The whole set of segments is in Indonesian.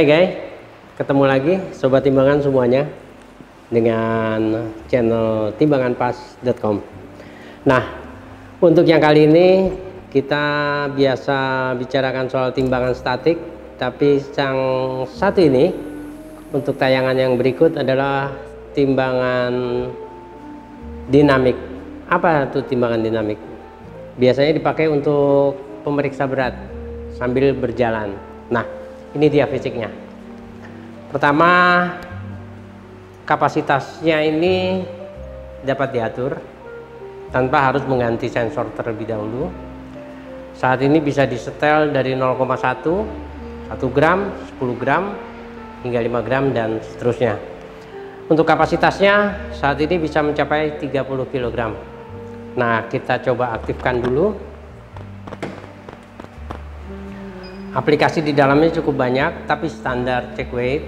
Hai guys, ketemu lagi sobat timbangan semuanya dengan channel timbanganpas.com. Nah, untuk yang kali ini kita biasa bicarakan soal timbangan statik, tapi yang satu ini untuk tayangan yang berikut adalah timbangan dinamik. Apa itu timbangan dinamik? Biasanya dipakai untuk pemeriksa berat sambil berjalan. Nah, ini dia fisiknya. Pertama, kapasitasnya ini dapat diatur tanpa harus mengganti sensor terlebih dahulu. Saat ini bisa disetel dari 0,1, 1 gram, 10 gram, hingga 5 gram dan seterusnya. Untuk kapasitasnya saat ini bisa mencapai 30 kg. Nah, kita coba aktifkan dulu. Aplikasi di dalamnya cukup banyak, tapi standar check weight.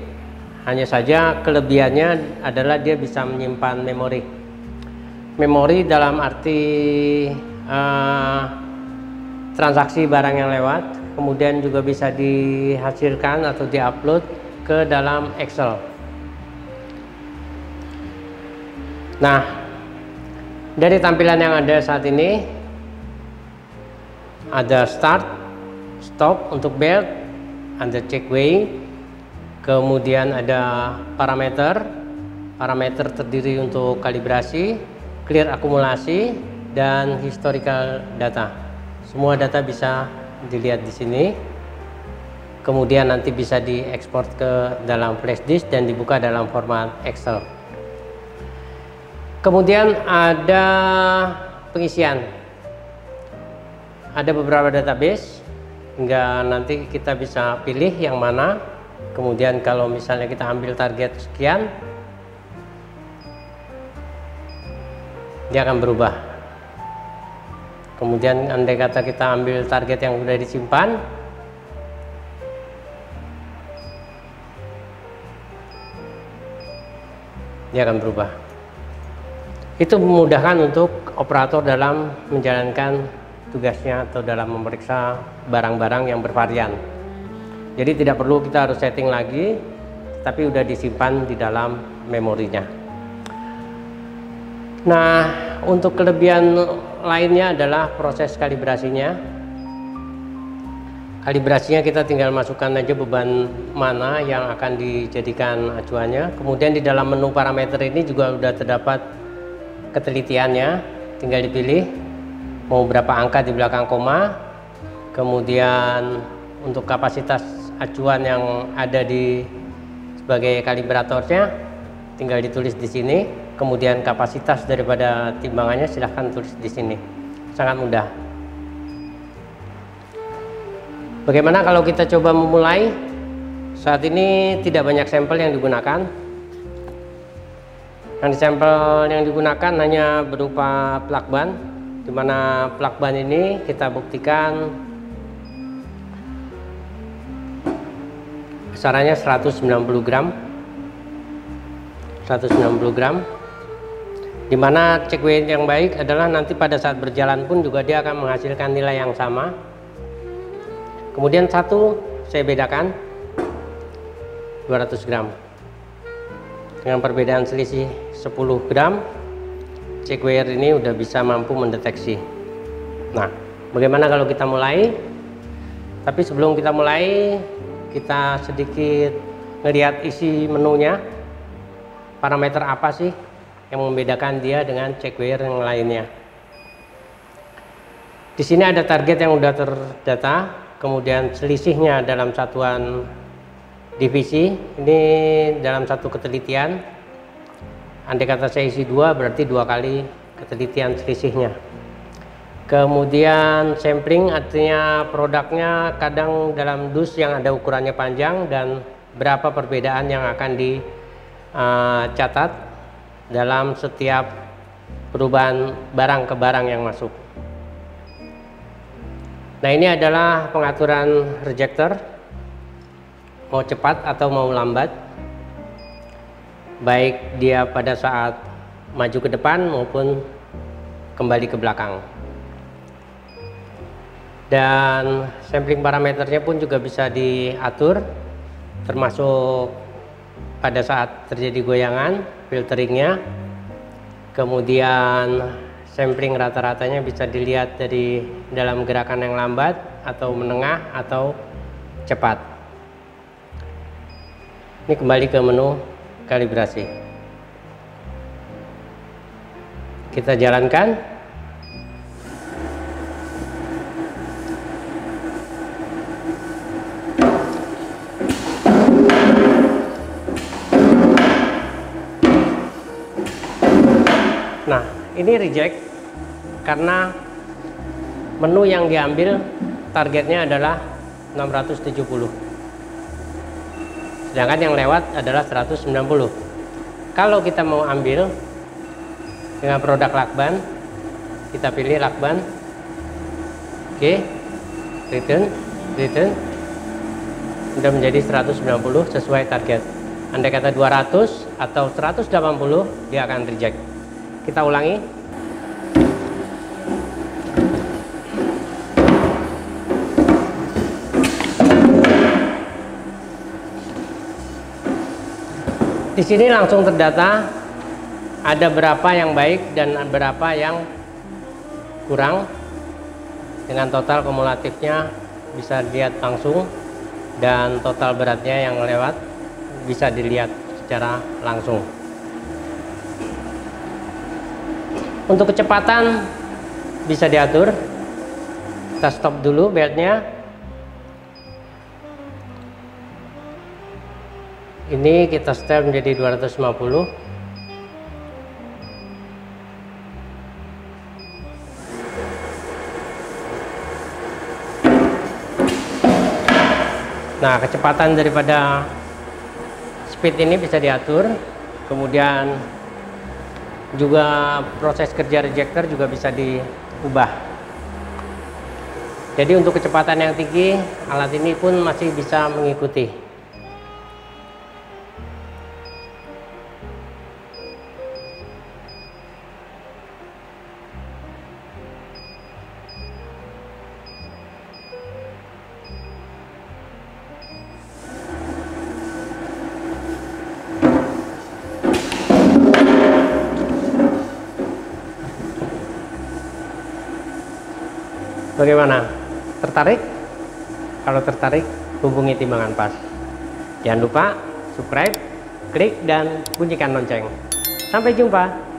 Hanya saja kelebihannya adalah dia bisa menyimpan memori. Memori dalam arti transaksi barang yang lewat, kemudian juga bisa dihasilkan atau diupload ke dalam Excel. Nah, dari tampilan yang ada saat ini, ada start, stop untuk belt, ada check weight, kemudian ada parameter terdiri untuk kalibrasi, clear akumulasi, dan historical data. Semua data bisa dilihat di sini, kemudian nanti bisa diekspor ke dalam flash disk dan dibuka dalam format Excel. Kemudian ada pengisian, ada beberapa database hingga nanti kita bisa pilih yang mana. Kemudian kalau misalnya kita ambil target sekian, dia akan berubah. Kemudian andai kata kita ambil target yang sudah disimpan, dia akan berubah. Itu memudahkan untuk operator dalam menjalankan tugasnya atau dalam memeriksa barang-barang yang bervarian. Jadi tidak perlu kita harus setting lagi, tapi udah disimpan di dalam memorinya. Nah, untuk kelebihan lainnya adalah proses kalibrasinya. Kalibrasinya kita tinggal masukkan aja beban mana yang akan dijadikan acuannya. Kemudian di dalam menu parameter ini juga sudah terdapat ketelitiannya, tinggal dipilih mau berapa angka di belakang koma. Kemudian untuk kapasitas acuan yang ada di sebagai kalibratornya tinggal ditulis di sini. Kemudian kapasitas daripada timbangannya silahkan tulis di sini. Sangat mudah. Bagaimana kalau kita coba memulai? Saat ini tidak banyak sampel yang digunakan. Yang sampel yang digunakan hanya berupa plug ban, di mana plug ban ini kita buktikan besarannya 190 gram, di mana check weight yang baik adalah nanti pada saat berjalan pun juga dia akan menghasilkan nilai yang sama. Kemudian satu saya bedakan 200 gram dengan perbedaan selisih 10 gram. Check weight ini udah bisa mampu mendeteksi. Nah, bagaimana kalau kita mulai? Tapi sebelum kita mulai, kita sedikit ngelihat isi menunya. Parameter apa sih yang membedakan dia dengan check weight yang lainnya? Di sini ada target yang udah terdata, kemudian selisihnya dalam satuan divisi. Ini dalam satu ketelitian. Andai kata saya isi 2, berarti 2 kali ketelitian selisihnya. Kemudian sampling, artinya produknya kadang dalam dus yang ada ukurannya panjang dan berapa perbedaan yang akan dicatat dalam setiap perubahan barang ke barang yang masuk. Nah, ini adalah pengaturan rejector, mau cepat atau mau lambat, baik dia pada saat maju ke depan maupun kembali ke belakang. Dan sampling parameternya pun juga bisa diatur termasuk pada saat terjadi goyangan, filteringnya, kemudian sampling rata-ratanya bisa dilihat dari dalam gerakan yang lambat atau menengah atau cepat. Ini kembali ke menu kalibrasi. Kita jalankan. Nah, ini reject karena menu yang diambil targetnya adalah 670. Sedangkan yang lewat adalah 190. Kalau kita mau ambil dengan produk lakban, kita pilih lakban. Oke. Return. Sudah menjadi 190 sesuai target. Andai kata 200 atau 180, dia akan reject. Kita ulangi. Di sini langsung terdata ada berapa yang baik dan berapa yang kurang. Dengan total kumulatifnya bisa dilihat langsung, dan total beratnya yang lewat bisa dilihat secara langsung. Untuk kecepatan bisa diatur. Kita stop dulu beltnya. Ini kita setel menjadi 250. Nah, kecepatan daripada speed ini bisa diatur. Kemudian juga proses kerja rejector juga bisa diubah. Jadi untuk kecepatan yang tinggi, alat ini pun masih bisa mengikuti. Bagaimana? Tertarik? Kalau tertarik, hubungi Timbangan Pas. Jangan lupa subscribe, klik, dan bunyikan lonceng. Sampai jumpa.